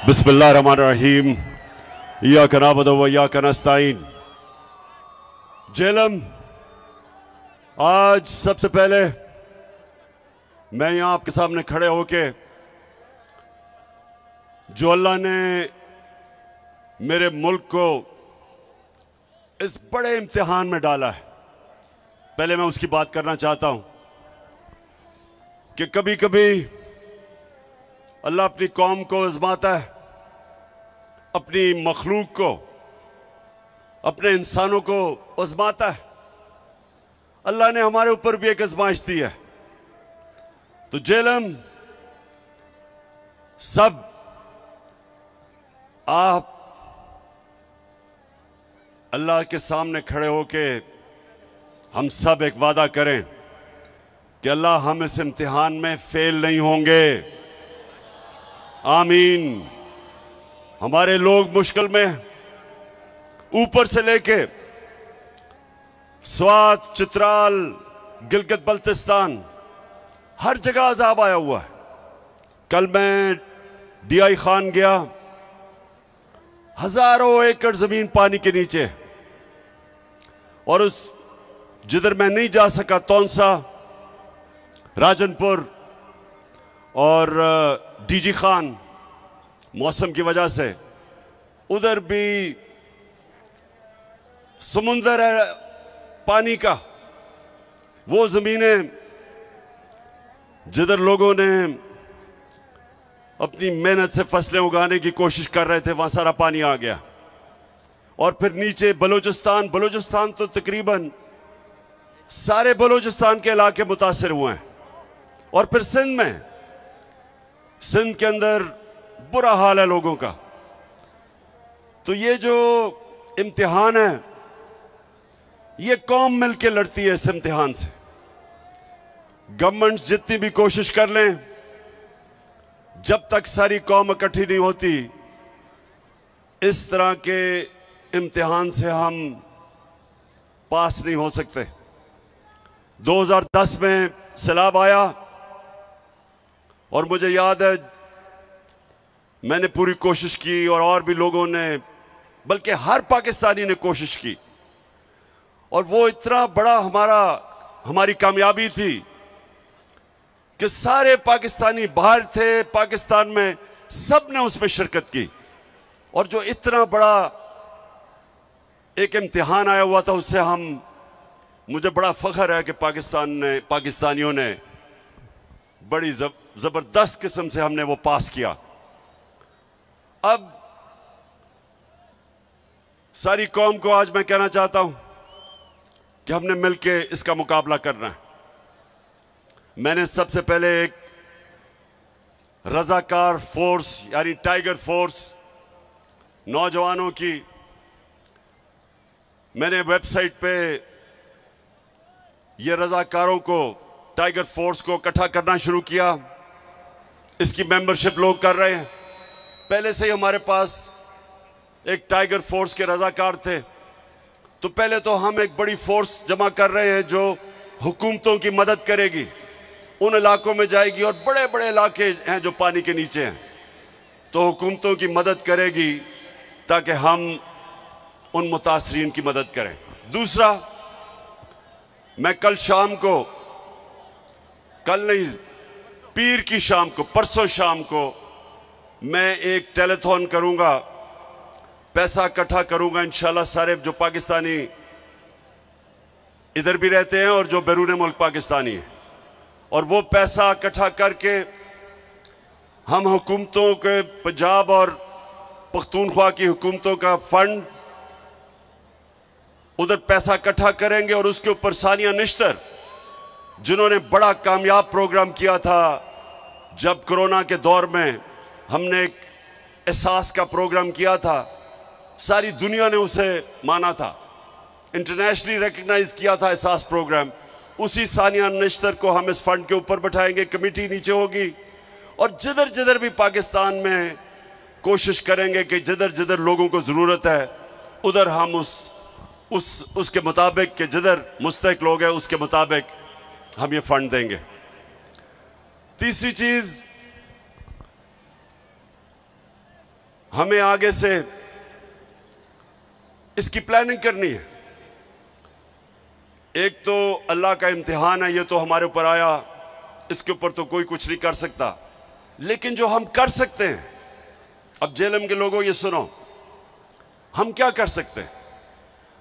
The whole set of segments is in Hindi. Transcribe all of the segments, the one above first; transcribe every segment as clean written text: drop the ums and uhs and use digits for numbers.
बिस्मिल्लाहिर्रहमानिर्रहीम। इय्याका नअबुदु व इय्याका नस्तईन। जेलम, आज सबसे पहले मैं यहां आपके सामने खड़े होके जो अल्लाह ने मेरे मुल्क को इस बड़े इम्तिहान में डाला है, पहले मैं उसकी बात करना चाहता हूं कि कभी कभी अल्लाह अपनी कौम को आजमाता है, अपनी मखलूक को, अपने इंसानों को आजमाता है। अल्लाह ने हमारे ऊपर भी एक आजमाइश दी है। तो जेलम, सब आप अल्लाह के सामने खड़े होके हम सब एक वादा करें कि अल्लाह हम इस इम्तिहान में फेल नहीं होंगे। आमीन। हमारे लोग मुश्किल में, ऊपर से लेके स्वात, चित्राल, गिलगित बल्तिस्तान, हर जगह अजाब आया हुआ है। कल मैं डीआई खान गया, हजारों एकड़ जमीन पानी के नीचे, और उस जिधर मैं नहीं जा सका, तौनसा, राजनपुर और डीजी खान, मौसम की वजह से उधर भी समुंदर है पानी का। वो जमीनें जिधर लोगों ने अपनी मेहनत से फसलें उगाने की कोशिश कर रहे थे, वहां सारा पानी आ गया। और फिर नीचे बलूचिस्तान तो तकरीबन सारे बलूचिस्तान के इलाके मुतासिर हुए हैं। और फिर सिंध के अंदर बुरा हाल है लोगों का। तो ये जो इम्तिहान है, ये कौम मिलकर लड़ती है इस इम्तिहान से। गवर्नमेंट्स जितनी भी कोशिश कर लें, जब तक सारी कौम इकट्ठी नहीं होती, इस तरह के इम्तिहान से हम पास नहीं हो सकते। 2010 में सैलाब आया और मुझे याद है मैंने पूरी कोशिश की, और भी लोगों ने, बल्कि हर पाकिस्तानी ने कोशिश की। और वो इतना बड़ा हमारी कामयाबी थी कि सारे पाकिस्तानी बाहर थे, पाकिस्तान में सब ने उसमें शिरकत की। और जो इतना बड़ा एक इम्तिहान आया हुआ था, उससे मुझे बड़ा फख्र है कि पाकिस्तानियों ने बड़ी जबरदस्त किस्म से हमने वो पास किया। अब सारी कौम को आज मैं कहना चाहता हूं कि हमने मिलके इसका मुकाबला करना है। मैंने सबसे पहले एक रजाकार फोर्स यानी टाइगर फोर्स नौजवानों की मैंने वेबसाइट पे ये रजाकारों को, टाइगर फोर्स को इकट्ठा करना शुरू किया। इसकी मेंबरशिप लोग कर रहे हैं। पहले से ही हमारे पास एक टाइगर फोर्स के रजाकार थे। तो पहले तो हम एक बड़ी फोर्स जमा कर रहे हैं जो हुकूमतों की मदद करेगी, उन इलाकों में जाएगी, और बड़े बड़े इलाके हैं जो पानी के नीचे हैं, तो हुकूमतों की मदद करेगी ताकि हम उन मुतासरीन की मदद करें। दूसरा, मैं कल शाम को, कल नहीं, पीर की शाम को, परसों शाम को मैं एक टेलीथॉन करूंगा, पैसा इकट्ठा करूंगा इंशाल्लाह। सारे जो पाकिस्तानी इधर भी रहते हैं और जो बैरून मुल्क पाकिस्तानी हैं, और वो पैसा इकट्ठा करके हम हुकूमतों के, पंजाब और पख्तूनख्वा की हुकूमतों का फंड, उधर पैसा इकट्ठा करेंगे। और उसके ऊपर सानिया निश्तर, जिन्होंने बड़ा कामयाब प्रोग्राम किया था जब कोरोना के दौर में हमने एक एहसास का प्रोग्राम किया था, सारी दुनिया ने उसे माना था, इंटरनेशनली रिकग्नाइज किया था एहसास प्रोग्राम। उसी सानिया निश्तर को हम इस फंड के ऊपर बैठाएंगे, कमेटी नीचे होगी, और जिधर जिधर भी पाकिस्तान में कोशिश करेंगे कि जिधर जिधर लोगों को ज़रूरत है, उधर हम उसके मुताबिक कि जिधर मुस्तहिक लोग हैं उसके मुताबिक हम ये फंड देंगे। तीसरी चीज़, हमें आगे से इसकी प्लानिंग करनी है। एक तो अल्लाह का इम्तिहान है, ये तो हमारे ऊपर आया, इसके ऊपर तो कोई कुछ नहीं कर सकता। लेकिन जो हम कर सकते हैं, अब जेएलएम के लोगों ये सुनो, हम क्या कर सकते हैं?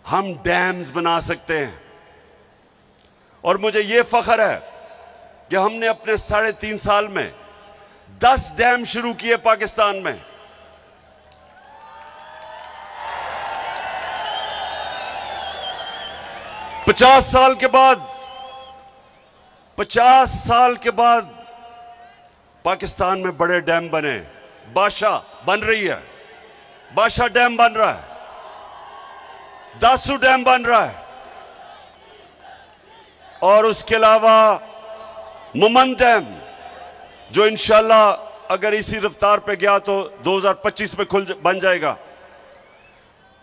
हम डैम्स बना सकते हैं। और मुझे ये फख्र है कि हमने अपने 3.5 साल में 10 डैम शुरू किए पाकिस्तान में। पचास साल के बाद पाकिस्तान में बड़े डैम बने। बादशाह बन रही है, बादशाह डैम बन रहा है, दासू डैम बन रहा है, और उसके अलावा मुमन डैम, जो इंशाल्लाह अगर इसी रफ्तार पे गया तो 2025 में बन जाएगा।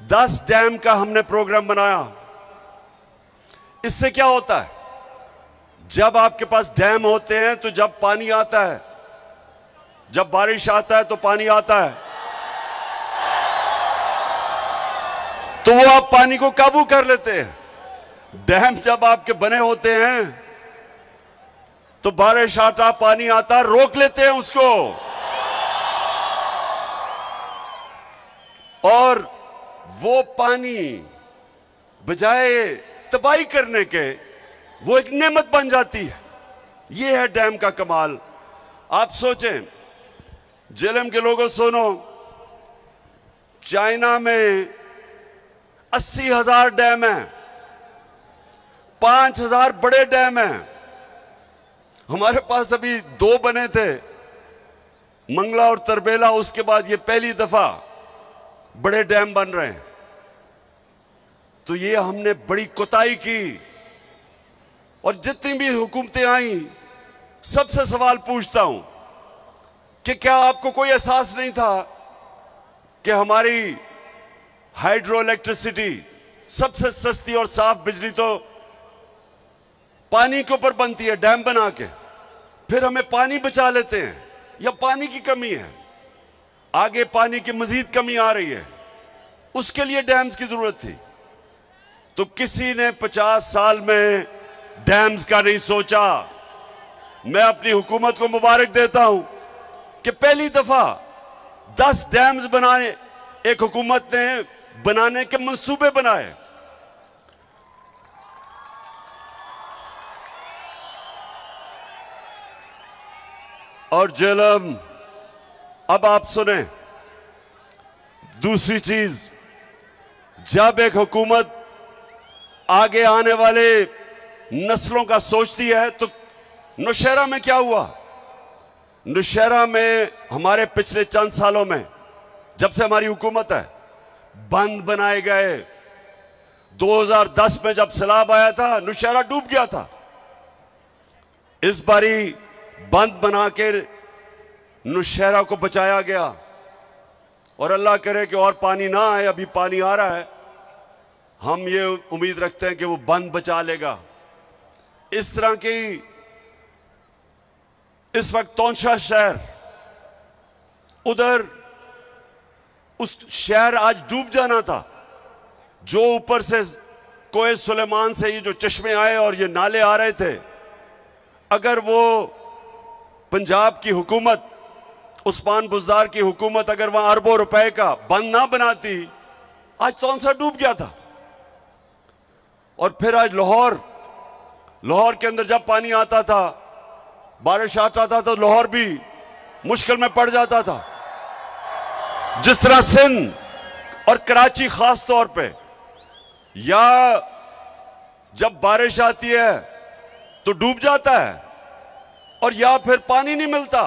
10 डैम का हमने प्रोग्राम बनाया। इससे क्या होता है? जब आपके पास डैम होते हैं तो जब पानी आता है, जब बारिश आता है तो पानी आता है, तो वो आप पानी को काबू कर लेते हैं। डैम जब आपके बने होते हैं तो बारिश आता, पानी आता, रोक लेते हैं उसको, और वो पानी बजाय तबाही करने के वो एक नेमत बन जाती है। ये है डैम का कमाल। आप सोचें, जेएलएम के लोगों सुनो, चाइना में 80,000 डैम हैं, 5,000 बड़े डैम हैं। हमारे पास अभी 2 बने थे, मंगला और तरबेला, उसके बाद ये पहली दफा बड़े डैम बन रहे हैं। तो ये हमने बड़ी कोताही की। और जितनी भी हुकूमतें आई, सबसे सवाल पूछता हूं कि क्या आपको कोई एहसास नहीं था कि हमारी हाइड्रो इलेक्ट्रिसिटी, सबसे सस्ती और साफ बिजली तो पानी के ऊपर बनती है, डैम बना के। फिर हमें पानी बचा लेते हैं, या पानी की कमी है, आगे पानी की मजीद कमी आ रही है, उसके लिए डैम्स की जरूरत थी। तो किसी ने 50 साल में डैम्स का नहीं सोचा। मैं अपनी हुकूमत को मुबारक देता हूं कि पहली दफा 10 डैम्स बनाए एक हुकूमत ने बनाने के मंसूबे बनाए। और जेएलएम, अब आप सुने दूसरी चीज, जब एक हुकूमत आगे आने वाले नस्लों का सोचती है, तो नौशहरा में क्या हुआ? नौशहरा में हमारे पिछले चंद सालों में, जब से हमारी हुकूमत है, बंद बनाए गए। 2010 में जब सैलाब आया था, नौशहरा डूब गया था। इस बारी बंद बना के नौशहरा को बचाया गया, और अल्लाह करे कि और पानी ना आए। अभी पानी आ रहा है, हम ये उम्मीद रखते हैं कि वो बंद बचा लेगा। इस तरह की इस वक्त तौंशा शहर, उधर उस शहर आज डूब जाना था, जो ऊपर से कोए सुलेमान से ये जो चश्मे आए और ये नाले आ रहे थे, अगर वो पंजाब की हुकूमत, उस्मान बुज़दार की हुकूमत अगर वहां अरबों रुपए का बंद ना बनाती, आज तौंसा डूब गया था। और फिर आज लाहौर के अंदर जब पानी आता था, बारिश आता था, तो लाहौर भी मुश्किल में पड़ जाता था। जिस तरह सिंध और कराची खास तौर पे, या जब बारिश आती है तो डूब जाता है, और या फिर पानी नहीं मिलता।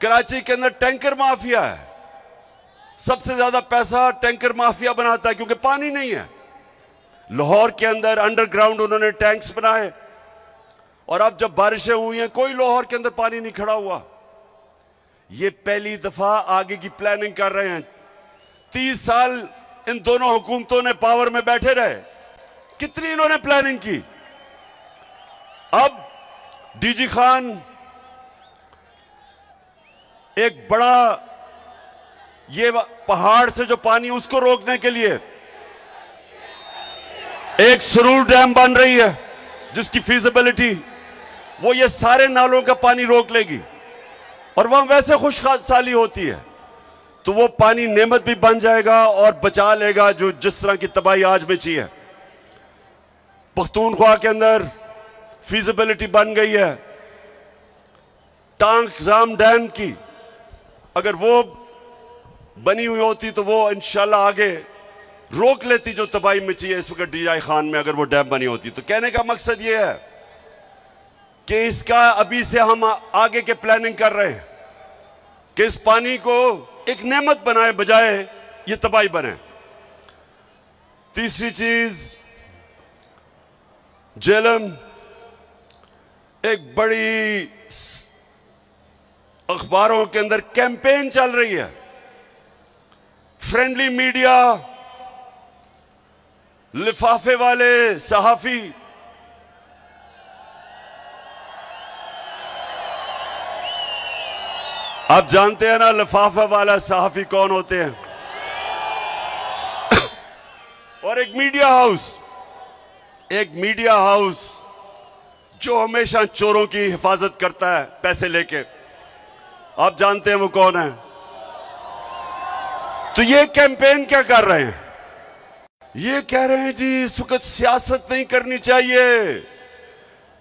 कराची के अंदर टैंकर माफिया है, सबसे ज्यादा पैसा टैंकर माफिया बनाता है, क्योंकि पानी नहीं है। लाहौर के अंदर अंडरग्राउंड उन्होंने टैंक्स बनाए, और अब जब बारिशें हुई हैं, कोई लाहौर के अंदर पानी नहीं खड़ा हुआ। ये पहली दफा आगे की प्लानिंग कर रहे हैं। 30 साल इन दोनों हुकूमतों ने पावर में बैठे रहे, कितनी इन्होंने प्लानिंग की। अब डीजी खान एक बड़ा ये पहाड़ से जो पानी उसको रोकने के लिए एक सुरूर डैम बन रही है जिसकी फीजिबिलिटी वो ये सारे नालों का पानी रोक लेगी और वहां वैसे खुशहाली होती है, तो वो पानी नेमत भी बन जाएगा और बचा लेगा जो जिस तरह की तबाही आज मची है। पख्तूनख्वा के अंदर फीजिबिलिटी बन गई है टांग जाम डैम की, अगर वो बनी हुई होती तो वो इंशाल्लाह आगे रोक लेती जो तबाही मची है इस वक्त डीआई खान में, अगर वो डैम बनी होती। तो कहने का मकसद ये है कि इसका अभी से हम आगे के प्लानिंग कर रहे हैं कि इस पानी को एक नेमत बनाए बजाय ये तबाही बने। तीसरी चीज, जेलम एक बड़ी अखबारों के अंदर कैंपेन चल रही है, फ्रेंडली मीडिया, लिफाफे वाले सहाफी, आप जानते हैं ना लिफाफा वाला सहाफी कौन होते हैं। और एक मीडिया हाउस जो हमेशा चोरों की हिफाजत करता है पैसे लेके, आप जानते हैं वो कौन है। तो ये कैंपेन क्या कर रहे हैं, ये कह रहे हैं जी इस वक्त सियासत नहीं करनी चाहिए,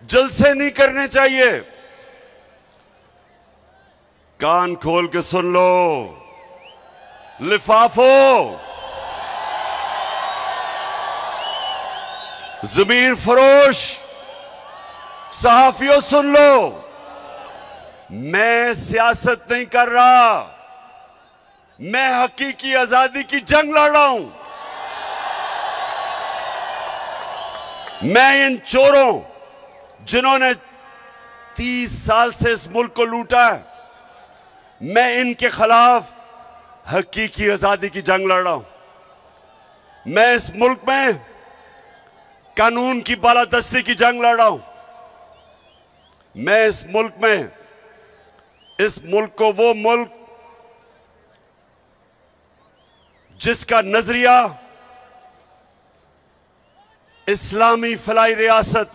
जलसे नहीं करने चाहिए। कान खोल के सुन लो लिफाफो, जमीर फरोश सहाफियों सुन लो, मैं सियासत नहीं कर रहा, मैं हकीकी आजादी की जंग लड़ रहा हूं। मैं इन चोरों जिन्होंने 30 साल से इस मुल्क को लूटा है, मैं इनके खिलाफ हकीकी आजादी की जंग लड़ रहा हूं। मैं इस मुल्क में कानून की बालादस्ती की जंग लड़ रहा हूं। मैं इस मुल्क को वो मुल्क जिसका नजरिया इस्लामी फलाई रियासत,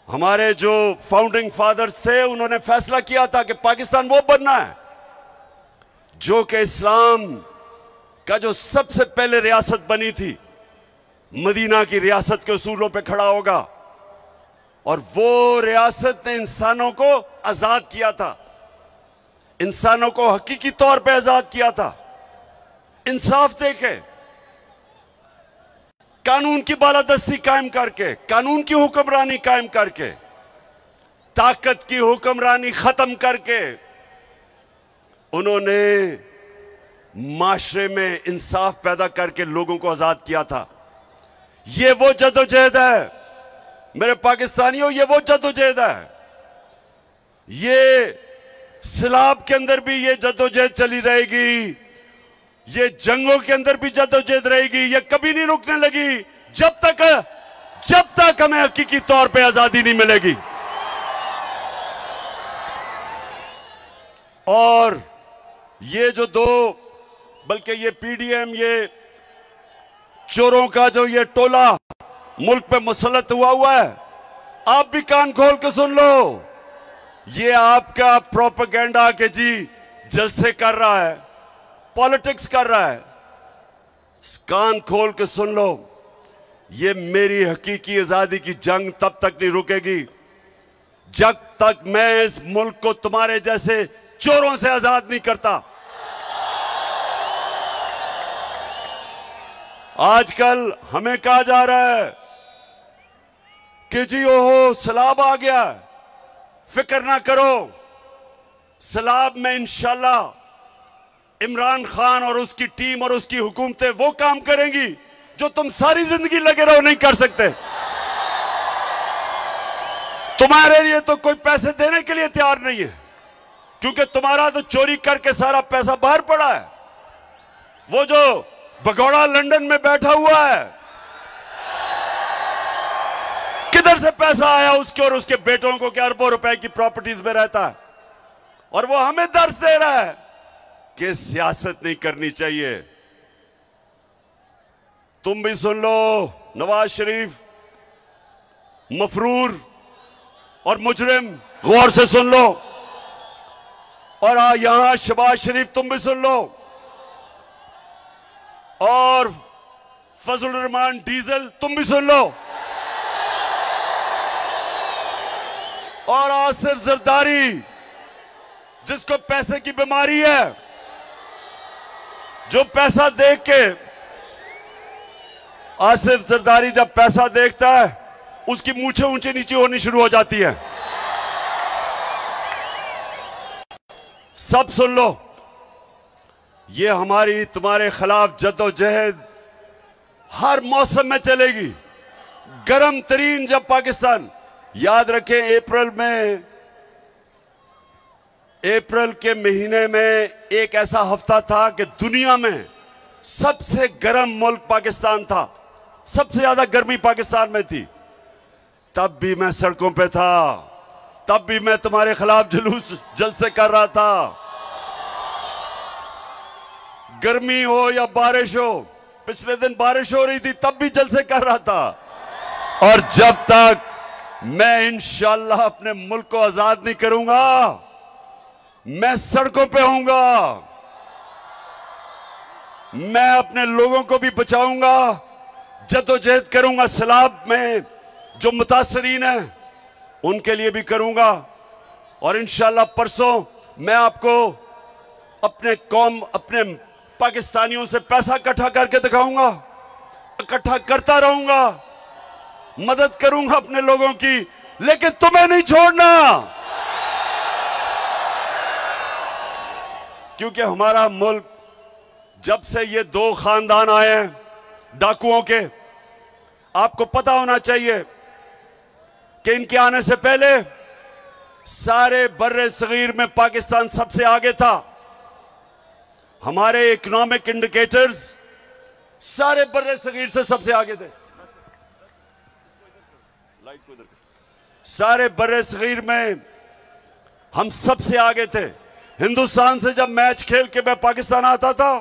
हमारे जो फाउंडिंग फादर्स थे उन्होंने फैसला किया था कि पाकिस्तान वो बनना है जो कि इस्लाम का जो सबसे पहले रियासत बनी थी, मदीना की रियासत के उसूलों पे खड़ा होगा। और वो रियासत ने इंसानों को आजाद किया था, इंसानों को हकीकी तौर पे आजाद किया था। इंसाफ देके, कानून की बालादस्ती कायम करके, कानून की हुक्मरानी कायम करके, ताकत की हुक्मरानी खत्म करके उन्होंने माशरे में इंसाफ पैदा करके लोगों को आजाद किया था। ये वो जदोजहद है मेरे पाकिस्तानियों, ये वो जदोजहद है। ये सिलाब के अंदर भी ये जदोजहद चली रहेगी, ये जंगों के अंदर भी जदोजहद रहेगी, ये कभी नहीं रुकने लगी जब तक हमें हकीकी तौर पे आजादी नहीं मिलेगी। और ये जो बल्कि ये पीडीएम, ये चोरों का जो ये टोला मुल्क पे मुसल्लत हुआ है, आप भी कान खोल के सुन लो, ये आपका प्रोपेगेंडा के जी जलसे कर रहा है, पॉलिटिक्स कर रहा है। कान खोल के सुन लो, ये मेरी हकीकी आजादी की जंग तब तक नहीं रुकेगी जब तक मैं इस मुल्क को तुम्हारे जैसे चोरों से आजाद नहीं करता। आजकल हमें कहा जा रहा है कि जी ओहो सैलाब आ गया, फिक्र ना करो, सैलाब में इंशाल्लाह इमरान खान और उसकी टीम और उसकी हुकूमतें वो काम करेंगी जो तुम सारी जिंदगी लगे रहो नहीं कर सकते। तुम्हारे लिए तो कोई पैसे देने के लिए तैयार नहीं है, क्योंकि तुम्हारा तो चोरी करके सारा पैसा बाहर पड़ा है। वो जो भगोड़ा लंदन में बैठा हुआ है, किधर से पैसा आया उसके और उसके बेटों को कि अरबों रुपए की प्रॉपर्टीज में रहता है, और वो हमें दर्श दे रहा है कि सियासत नहीं करनी चाहिए। तुम भी सुन लो, नवाज शरीफ मफरूर और मुजरिम, गौर से सुन लो। और यहां शहबाज शरीफ तुम भी सुन लो, और फजल रहमान डीजल तुम भी सुन लो, और आसिफ जरदारी जिसको पैसे की बीमारी है, जो पैसा देख के, आसिफ जरदारी जब पैसा देखता है उसकी मूछें ऊंची नीची होनी शुरू हो जाती है। सब सुन लो, ये हमारी तुम्हारे खिलाफ जद्दोजहद हर मौसम में चलेगी। गर्म तरीन जब पाकिस्तान, याद रखें अप्रैल के महीने में एक ऐसा हफ्ता था कि दुनिया में सबसे गर्म मुल्क पाकिस्तान था, सबसे ज्यादा गर्मी पाकिस्तान में थी। तब भी मैं सड़कों पे था, तब भी मैं तुम्हारे खिलाफ जुलूस जलसे कर रहा था। गर्मी हो या बारिश हो, पिछले दिन बारिश हो रही थी तब भी जलसे कर रहा था। और जब तक मैं इंशाअल्लाह अपने मुल्क को आजाद नहीं करूंगा, मैं सड़कों पे होऊंगा, मैं अपने लोगों को भी बचाऊंगा, जद्दोजहद करूंगा। सैलाब में जो मुतासरीन हैं उनके लिए भी करूंगा। और इंशाअल्लाह परसों मैं आपको अपने पाकिस्तानियों से पैसा इकट्ठा करके दिखाऊंगा, इकट्ठा करता रहूंगा, मदद करूंगा अपने लोगों की, लेकिन तुम्हें नहीं छोड़ना। क्योंकि हमारा मुल्क, जब से ये दो खानदान आए हैं डाकुओं के, आपको पता होना चाहिए कि इनके आने से पहले सारे बर्रे सगीर में पाकिस्तान सबसे आगे था। हमारे इकोनॉमिक इंडिकेटर्स सारे बर्रे सगीर से सबसे आगे थे। सारे बर्रे सगीर में हम सबसे आगे थे। हिंदुस्तान से जब मैच खेल के मैं पाकिस्तान आता था,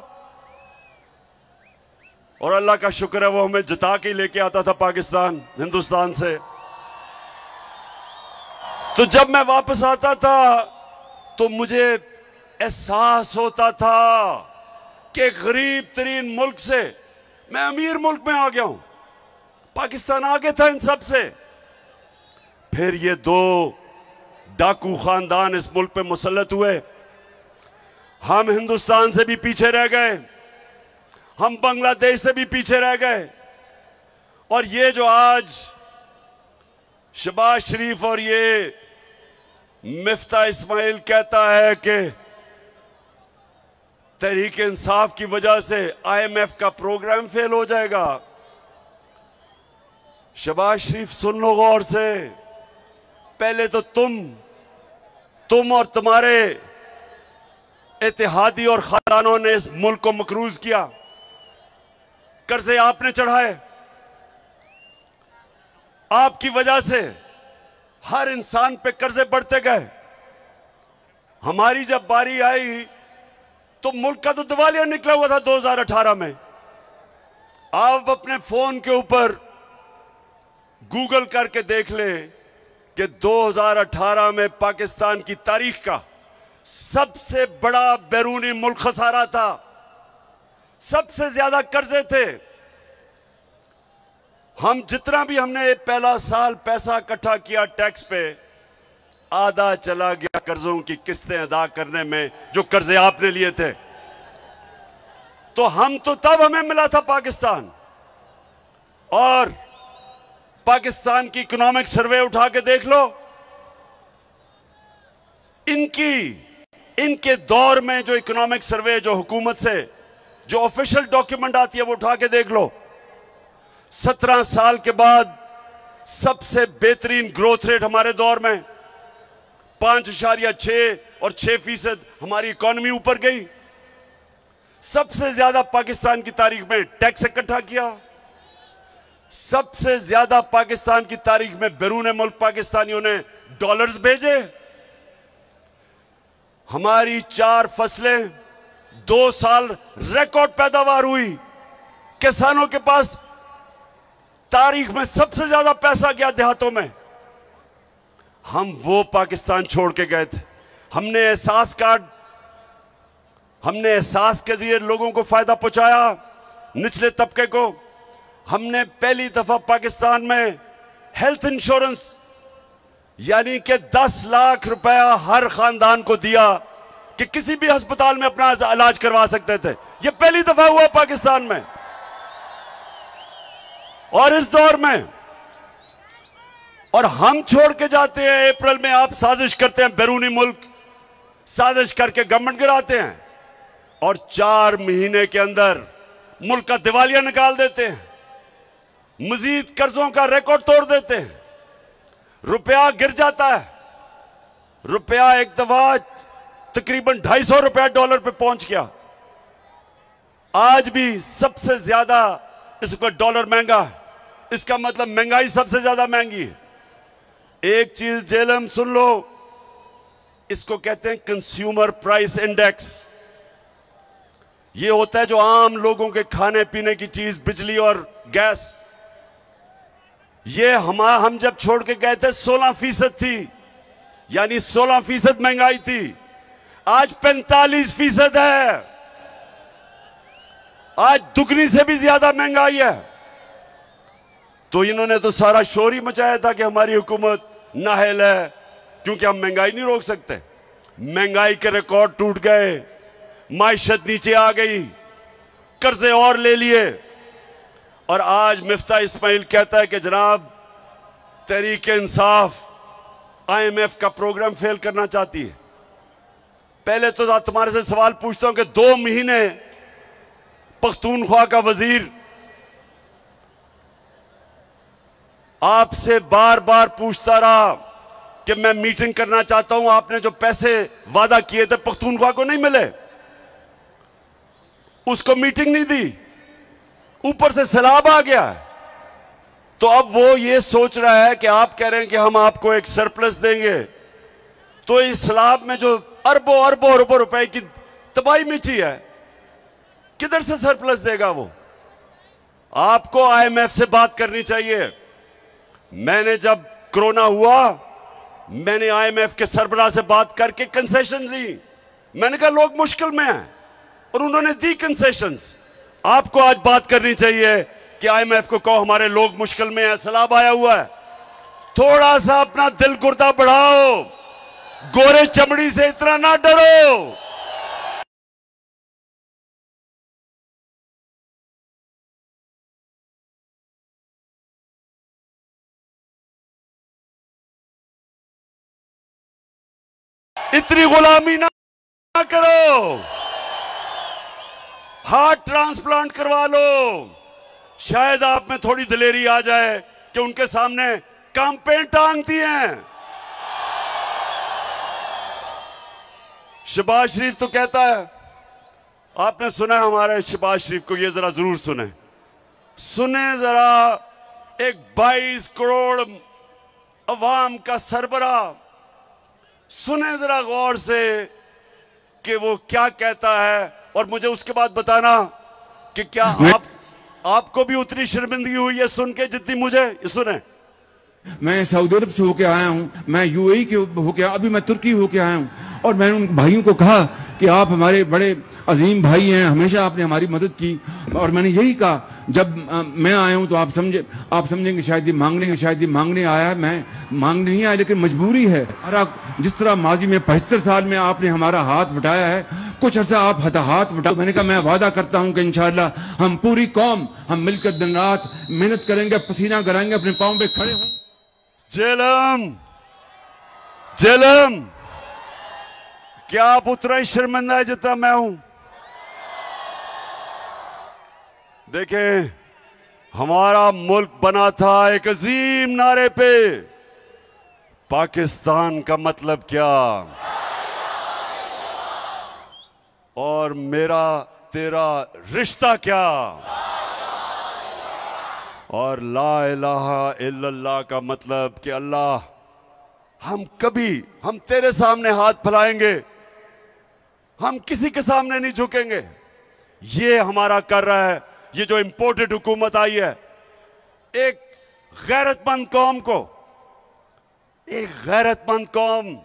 और अल्लाह का शुक्र है वो हमें जिता के लेके आता था पाकिस्तान हिंदुस्तान से, तो जब मैं वापस आता था तो मुझे एहसास होता था कि गरीब तरीन मुल्क से मैं अमीर मुल्क में आ गया हूं। पाकिस्तान आगे था इन सब से। फिर ये दो डाकू खानदान इस मुल्क पे मुसल्लत हुए, हम हिंदुस्तान से भी पीछे रह गए, हम बांग्लादेश से भी पीछे रह गए। और ये जो आज शहबाज शरीफ और ये मिफ्ता इस्माइल कहता है कि तहरीक इंसाफ की वजह से IMF का प्रोग्राम फेल हो जाएगा, शहबाज शरीफ सुन लो गौर से। पहले तो तुम और तुम्हारे इत्तेहादी और खानदानों ने इस मुल्क को मकरूज किया, कर्जे आपने चढ़ाए, आपकी वजह से हर इंसान पे कर्जे बढ़ते गए। हमारी जब बारी आई तो मुल्क का तो दिवालिया निकला हुआ था 2018 में। आप अपने फोन के ऊपर गूगल करके देख ले कि 2018 में पाकिस्तान की तारीख का सबसे बड़ा बैरूनी मुल्क खसारा था, सबसे ज्यादा कर्जे थे। हम जितना भी हमने पहला साल पैसा इकट्ठा किया टैक्स पे, आधा चला गया कर्जों की किस्तें अदा करने में जो कर्जे आपने लिए थे। तो तब हमें मिला था पाकिस्तान। और पाकिस्तान की इकोनॉमिक सर्वे उठा के देख लो, इनके दौर में जो इकोनॉमिक सर्वे, जो हुकूमत से जो ऑफिशियल डॉक्यूमेंट आती है वो उठा के देख लो, 17 साल के बाद सबसे बेहतरीन ग्रोथ रेट हमारे दौर में 5.6 और 6% हमारी इकोनॉमी ऊपर गई। सबसे ज्यादा पाकिस्तान की तारीख में टैक्स इकट्ठा किया, सबसे ज्यादा पाकिस्तान की तारीख में बैरून मुल्क पाकिस्तानियों ने डॉलर्स भेजे। हमारी 4 फसलें 2 साल रिकॉर्ड पैदावार हुई, किसानों के पास तारीख में सबसे ज्यादा पैसा गया देहातों में। हम वो पाकिस्तान छोड़ के गए थे। हमने एहसास के जरिए लोगों को फायदा पहुंचाया, निचले तबके को। हमने पहली दफा पाकिस्तान में हेल्थ इंश्योरेंस यानी कि 10 लाख रुपया हर खानदान को दिया कि किसी भी अस्पताल में अपना इलाज करवा सकते थे। यह पहली दफा हुआ पाकिस्तान में। और इस दौर में, और हम छोड़ के जाते हैं अप्रैल में, आप साजिश करते हैं, बैरूनी मुल्क साजिश करके गवर्नमेंट गिराते हैं और 4 महीने के अंदर मुल्क का दिवालिया निकाल देते हैं, मजीद कर्जों का रिकॉर्ड तोड़ देते हैं, रुपया गिर जाता है। रुपया एक दफा तकरीबन 250 रुपया डॉलर पे पहुंच गया। आज भी सबसे ज्यादा इस पर डॉलर महंगा है। इसका मतलब महंगाई सबसे ज्यादा महंगी है। एक चीज जेलम सुन लो, इसको कहते हैं कंज्यूमर प्राइस इंडेक्स। ये होता है जो आम लोगों के खाने पीने की चीज, बिजली और गैस। ये हम जब छोड़ के गए थे 16% थी, यानी 16% महंगाई थी। आज 45% है। आज दुगनी से भी ज्यादा महंगाई है। तो इन्होंने तो सारा शोर ही मचाया था कि हमारी हुकूमत नाअहल है, क्योंकि हम महंगाई नहीं रोक सकते। महंगाई के रिकॉर्ड टूट गए, माइशत नीचे आ गई, कर्जे और ले लिए। और आज मिफ्ता इस्माइल कहता है कि जनाब तहरीक इंसाफ IMF का प्रोग्राम फेल करना चाहती है। पहले तो तुम्हारे से सवाल पूछता हूं कि 2 महीने पख्तूनख्वा का वजीर आपसे बार बार पूछता रहा कि मैं मीटिंग करना चाहता हूं, आपने जो पैसे वादा किए थे पख्तूनख्वा को नहीं मिले, उसको मीटिंग नहीं दी, ऊपर से सैलाब आ गया। तो अब वो ये सोच रहा है कि आप कह रहे हैं कि हम आपको एक सरप्लस देंगे, तो इस सैलाब में जो अरबों अरबों रुपए की तबाही मची है, किधर से सरप्लस देगा वो? आपको IMF से बात करनी चाहिए। मैंने जब कोरोना हुआ, मैंने IMF के सरबराह से बात करके कंसेशन दी। मैंने कहा लोग मुश्किल में हैं, और उन्होंने दी कंसेशंस। आपको आज बात करनी चाहिए कि IMF को कहो हमारे लोग मुश्किल में हैं, सैलाब आया हुआ है। थोड़ा सा अपना दिल गुर्दा बढ़ाओ, गोरे चमड़ी से इतना ना डरो। इतनी गुलामी ना करो। हार्ट ट्रांसप्लांट करवा लो। शायद आप में थोड़ी दिलेरी आ जाए कि उनके सामने कैंपेन टांगती हैं। शहबाज शरीफ तो कहता है, आपने सुना है हमारे शहबाज शरीफ को, ये जरा जरूर सुने जरा, एक 22 करोड़ अवाम का सरबराह, सुने जरा गौर से कि वो क्या कहता है। और मुझे उसके बाद बताना कि क्या आपको भी उतनी शर्मिंदगी हुई है सुन के जितनी मुझे। सुने, मैं सऊदी अरब से होके आया हूँ, मैं UAE के होके, अभी मैं तुर्की होके आया हूँ, और मैंने उन भाइयों को कहा कि आप हमारे बड़े अजीम भाई हैं, हमेशा आपने हमारी मदद की। और मैंने यही कहा, जब मैं आया हूँ तो आप समझेंगे शायद ये मांगने आया है। मैं मांगने नहीं आया, लेकिन मजबूरी है। जिस तरह माजी में 75 साल में आपने हमारा हाथ बटाया है, कुछ अर्सा आप हाथ बटाओ। मैंने कहा मैं वादा करता हूँ कि इंशाअल्लाह हम पूरी कौम हम मिलकर दिन रात मेहनत करेंगे, पसीना कराएंगे, अपने पाँव पे खड़े होंगे। जेलम, क्या आप उतना ही शर्मिंदा है जितना मैं हूं? देखें, हमारा मुल्क बना था एक अजीम नारे पे, पाकिस्तान का मतलब क्या, और मेरा तेरा रिश्ता क्या, और ला इलाहा इल्लल्लाह का मतलब कि अल्लाह, हम तेरे सामने हाथ फैलाएंगे, हम किसी के सामने नहीं झुकेंगे। ये हमारा कर रहा है, ये जो इंपोर्टेड हुकूमत आई है, एक गैरतमंद कौम को, एक गैरतमंद कौम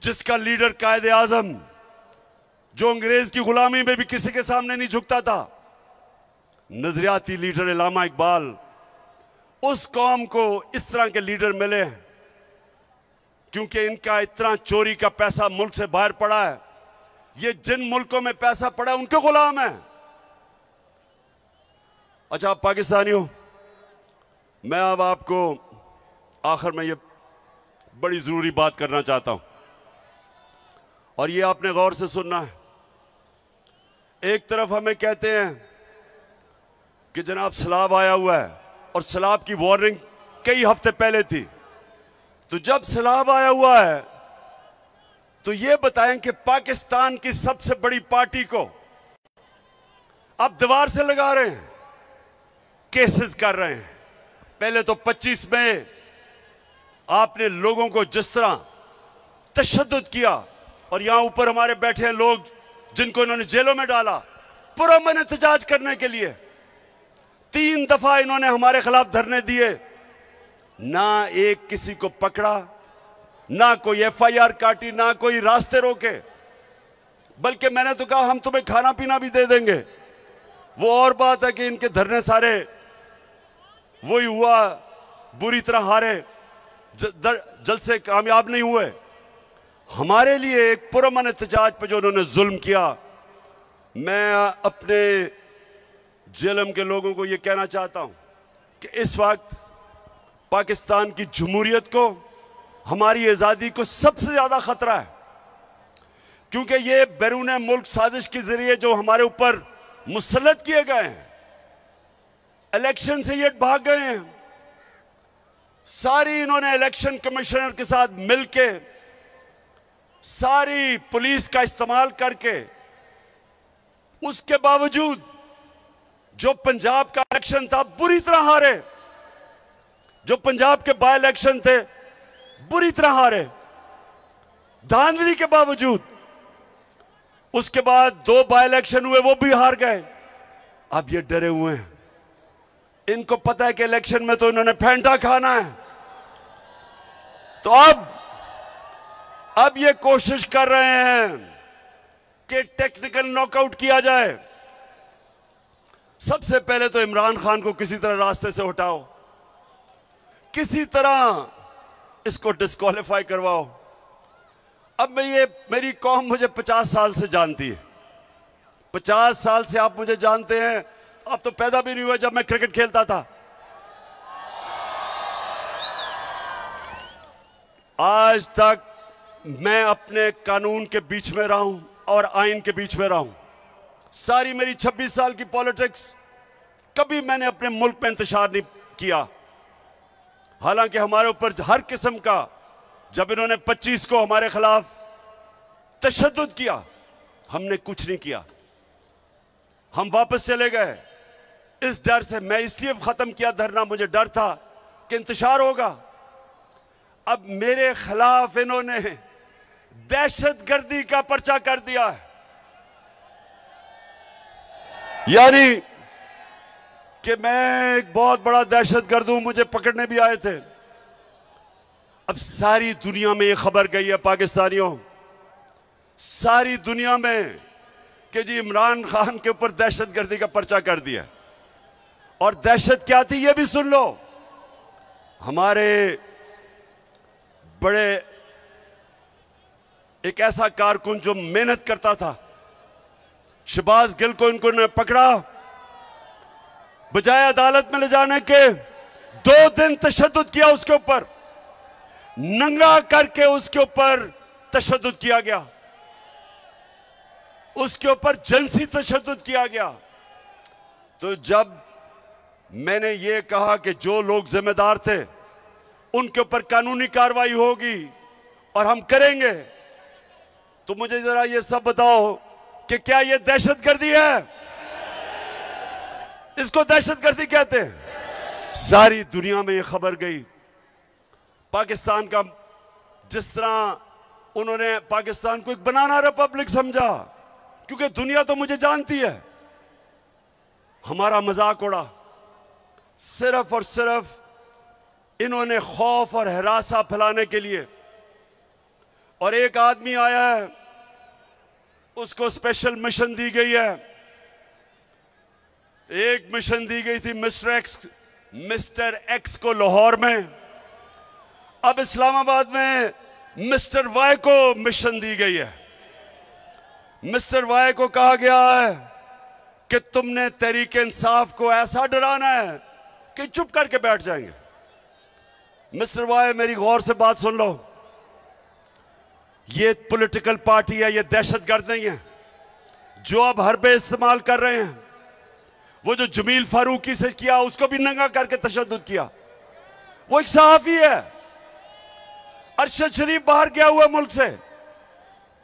जिसका लीडर कायदे आजम, जो अंग्रेज की गुलामी में भी किसी के सामने नहीं झुकता था, नजरियाती लीडर अल्लामा इकबाल, उस कौम को इस तरह के लीडर मिले हैं क्योंकि इनका इतना चोरी का पैसा मुल्क से बाहर पड़ा है। ये जिन मुल्कों में पैसा पड़ा है उनके गुलाम है। अच्छा पाकिस्तानियों, मैं अब आपको आखिर में ये बड़ी जरूरी बात करना चाहता हूं और ये आपने गौर से सुनना है। एक तरफ हमें कहते हैं कि जनाब सैलाब आया हुआ है और सैलाब की वार्निंग कई हफ्ते पहले थी, तो जब सैलाब आया हुआ है तो ये बताएं कि पाकिस्तान की सबसे बड़ी पार्टी को अब दीवार से लगा रहे हैं, केसेस कर रहे हैं। पहले तो 25 में आपने लोगों को जिस तरह तशद्दुद किया और यहां ऊपर हमारे बैठे हैं लोग जिनको इन्होंने जेलों में डाला पुरअमन एहतजाज करने के लिए। 3 दफा इन्होंने हमारे खिलाफ धरने दिए, ना एक किसी को पकड़ा, ना कोई FIR काटी, ना कोई रास्ते रोके, बल्कि मैंने तो कहा हम तुम्हें खाना पीना भी दे देंगे। वो और बात है कि इनके धरने सारे वही हुआ, बुरी तरह हारे, जल्द से कामयाब नहीं हुए। हमारे लिए एक पुरअमन एहतजाज पर जो उन्होंने जुल्म किया, मैं अपने जेलम के लोगों को यह कहना चाहता हूं कि इस वक्त पाकिस्तान की जमहूरियत को, हमारी आज़ादी को सबसे ज़्यादा खतरा है, क्योंकि ये बैरून मुल्क साजिश के जरिए जो हमारे ऊपर मुसल्लत किए गए हैं, इलेक्शन से ये भाग गए हैं। सारी इन्होंने इलेक्शन कमिश्नर के साथ मिलके, सारी पुलिस का इस्तेमाल करके, उसके बावजूद जो पंजाब का इलेक्शन था बुरी तरह हारे, जो पंजाब के बाय इलेक्शन थे बुरी तरह हारे, धांधली के बावजूद। उसके बाद 2 बाय इलेक्शन हुए, वो भी हार गए। अब ये डरे हुए हैं, इनको पता है कि इलेक्शन में तो इन्होंने फेंटा खाना है, तो अब ये कोशिश कर रहे हैं कि टेक्निकल नॉकआउट किया जाए। सबसे पहले तो इमरान खान को किसी तरह रास्ते से हटाओ, किसी तरह इसको डिस्क्वालीफाई करवाओ। अब मेरी कौम मुझे 50 साल से जानती है, 50 साल से आप मुझे जानते हैं। आप तो पैदा भी नहीं हुए जब मैं क्रिकेट खेलता था। आज तक मैं अपने कानून के बीच में रहा हूं और आइन के बीच में रहा हूं। सारी मेरी 26 साल की पॉलिटिक्स, कभी मैंने अपने मुल्क में इंतशार नहीं किया। हालांकि हमारे ऊपर हर किस्म का, जब इन्होंने 25 को हमारे खिलाफ तशद्दुद किया, हमने कुछ नहीं किया, हम वापस चले गए इस डर से। मैं इसलिए खत्म किया धरना, मुझे डर था कि इंतशार होगा। अब मेरे खिलाफ इन्होंने दहशतगर्दी का पर्चा कर दिया है, यानी कि मैं एक बहुत बड़ा दहशतगर्द हूं, मुझे पकड़ने भी आए थे। अब सारी दुनिया में यह खबर गई है पाकिस्तानियों, सारी दुनिया में, कि जी इमरान खान के ऊपर दहशतगर्दी का पर्चा कर दिया। और दहशत क्या थी ये भी सुन लो। हमारे बड़े एक ऐसा कारकुन जो मेहनत करता था, शहबाज गिल को इनको ने पकड़ा, बजाय अदालत में ले जाने के 2 दिन तशद्दुद किया उसके ऊपर, नंगा करके उसके ऊपर तशद्दुद किया गया, उसके ऊपर जिनसी तशद्दुद किया गया। तो जब मैंने ये कहा कि जो लोग जिम्मेदार थे उनके ऊपर कानूनी कार्रवाई होगी और हम करेंगे, तो मुझे जरा ये सब बताओ कि क्या ये दहशतगर्दी है? इसको दहशतगर्दी कहते हैं। सारी दुनिया में ये खबर गई। पाकिस्तान का जिस तरह उन्होंने पाकिस्तान को एक बनाना रिपब्लिक समझा, क्योंकि दुनिया तो मुझे जानती है। हमारा मजाक उड़ा। सिर्फ और सिर्फ इन्होंने खौफ और हरासा फैलाने के लिए। और एक आदमी आया है, उसको स्पेशल मिशन दी गई है। एक मिशन दी गई थी मिस्टर एक्स को लाहौर में। अब इस्लामाबाद में मिस्टर वाई को मिशन दी गई है। मिस्टर वाई को कहा गया है कि तुमने तहरीक इंसाफ को ऐसा डराना है कि चुप करके बैठ जाएंगे। मिस्टर वाई, मेरी गौर से बात सुन लो। ये पॉलिटिकल पार्टी है, ये दहशतगर्द नहीं है। जो अब हरबे इस्तेमाल कर रहे हैं, वो जो जमील फारूकी से किया, उसको भी नंगा करके तशद्दुद किया। वो एक सहाफी है। अरशद शरीफ बाहर गया हुआ मुल्क से।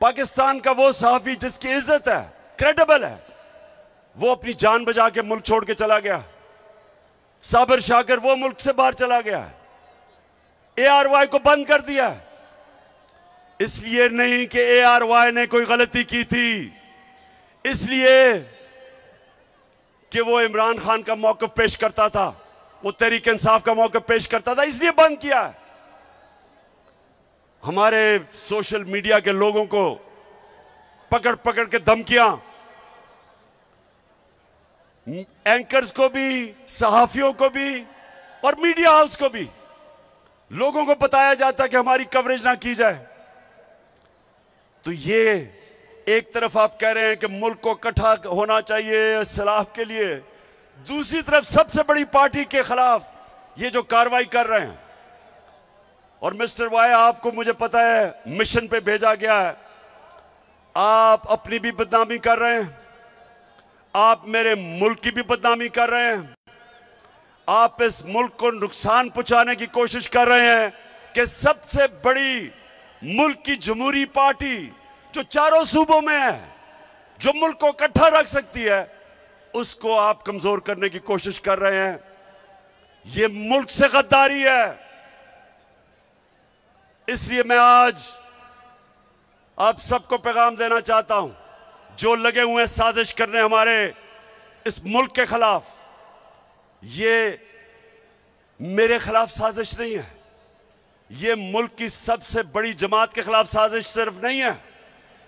पाकिस्तान का वो सहाफी जिसकी इज्जत है, क्रेडिबल है, वो अपनी जान बचा के मुल्क छोड़ के चला गया। साबिर शाकिर वो मुल्क से बाहर चला गया। ARY को बंद कर दिया। इसलिए नहीं कि ARY ने कोई गलती की थी, इसलिए कि वो इमरान खान का मौक़िफ़ पेश करता था, वो तहरीक इंसाफ का मौक़िफ़ पेश करता था, इसलिए बंद किया है। हमारे सोशल मीडिया के लोगों को पकड़ पकड़ के धमकियां, एंकर्स को भी, सहाफियों को भी और मीडिया हाउस को भी लोगों को बताया जाता कि हमारी कवरेज ना की जाए। तो ये एक तरफ आप कह रहे हैं कि मुल्क को इकट्ठा होना चाहिए इस्लाह के लिए, दूसरी तरफ सबसे बड़ी पार्टी के खिलाफ ये जो कार्रवाई कर रहे हैं। और मिस्टर वाई, आपको मुझे पता है मिशन पे भेजा गया है, आप अपनी भी बदनामी कर रहे हैं, आप मेरे मुल्क की भी बदनामी कर रहे हैं, आप इस मुल्क को नुकसान पहुंचाने की कोशिश कर रहे हैं कि सबसे बड़ी मुल्क की जमहूरी पार्टी जो चारों सूबों में है, जो मुल्क को इकट्ठा रख सकती है, उसको आप कमजोर करने की कोशिश कर रहे हैं। यह मुल्क से गद्दारी है। इसलिए मैं आज आप सबको पैगाम देना चाहता हूं, जो लगे हुए हैं साजिश करने हमारे इस मुल्क के खिलाफ, ये मेरे खिलाफ साजिश नहीं है, ये मुल्क की सबसे बड़ी जमात के खिलाफ साजिश सिर्फ नहीं है,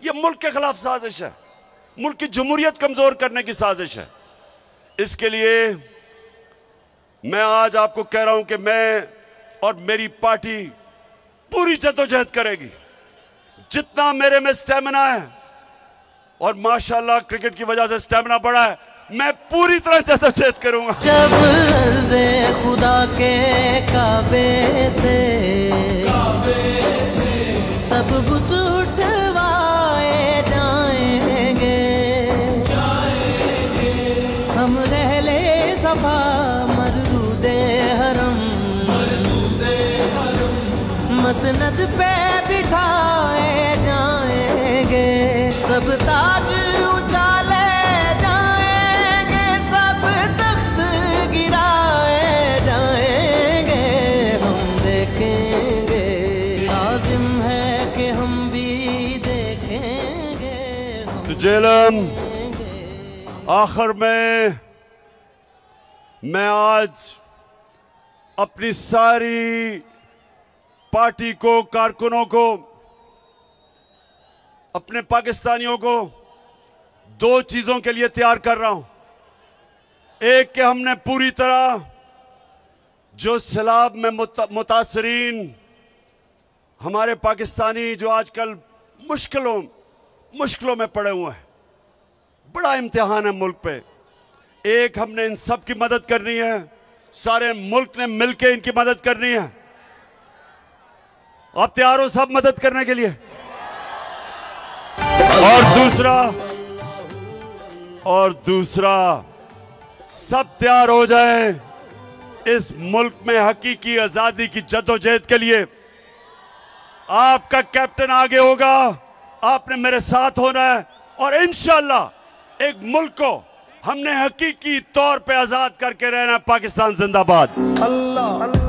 ये मुल्क के खिलाफ साजिश है, मुल्क की जमहूरियत कमजोर करने की साजिश है। इसके लिए मैं आज आपको कह रहा हूं कि मैं और मेरी पार्टी पूरी जद्दोजहद करेगी। जितना मेरे में स्टेमिना है, और माशाल्लाह क्रिकेट की वजह से स्टेमिना बढ़ा है, मैं पूरी तरह जद्दोजहद करूंगा। जब अर्ज़े खुदा के काबे से सब बुत उठवाए जाएंगे, हम रहले सफा मरदूदे हरम मसनद पे बिठाए जाएंगे, सब ताज उछाले जाएंगे, सब तख्त गिराए जाएंगे, हम देखेंगे, लाजिम है कि हम भी देखेंगे। तो जेलम आखिर में मैं आज अपनी सारी पार्टी को, कारकुनों को, अपने पाकिस्तानियों को दो चीजों के लिए तैयार कर रहा हूं। एक कि हमने पूरी तरह जो सैलाब में मुतासरीन हमारे पाकिस्तानी जो आजकल मुश्किलों में पड़े हुए हैं, बड़ा इम्तिहान है मुल्क पे, एक हमने इन सब की मदद करनी है, सारे मुल्क ने मिलकर इनकी मदद करनी है। आप तैयार हो सब मदद करने के लिए? और दूसरा सब तैयार हो जाए इस मुल्क में हकीकी आजादी की जद्दोजहद के लिए। आपका कैप्टन आगे होगा, आपने मेरे साथ होना है, और इंशाअल्लाह एक मुल्क को हमने हकीकी तौर पे आजाद करके रहना है। पाकिस्तान जिंदाबाद। अल्लाह।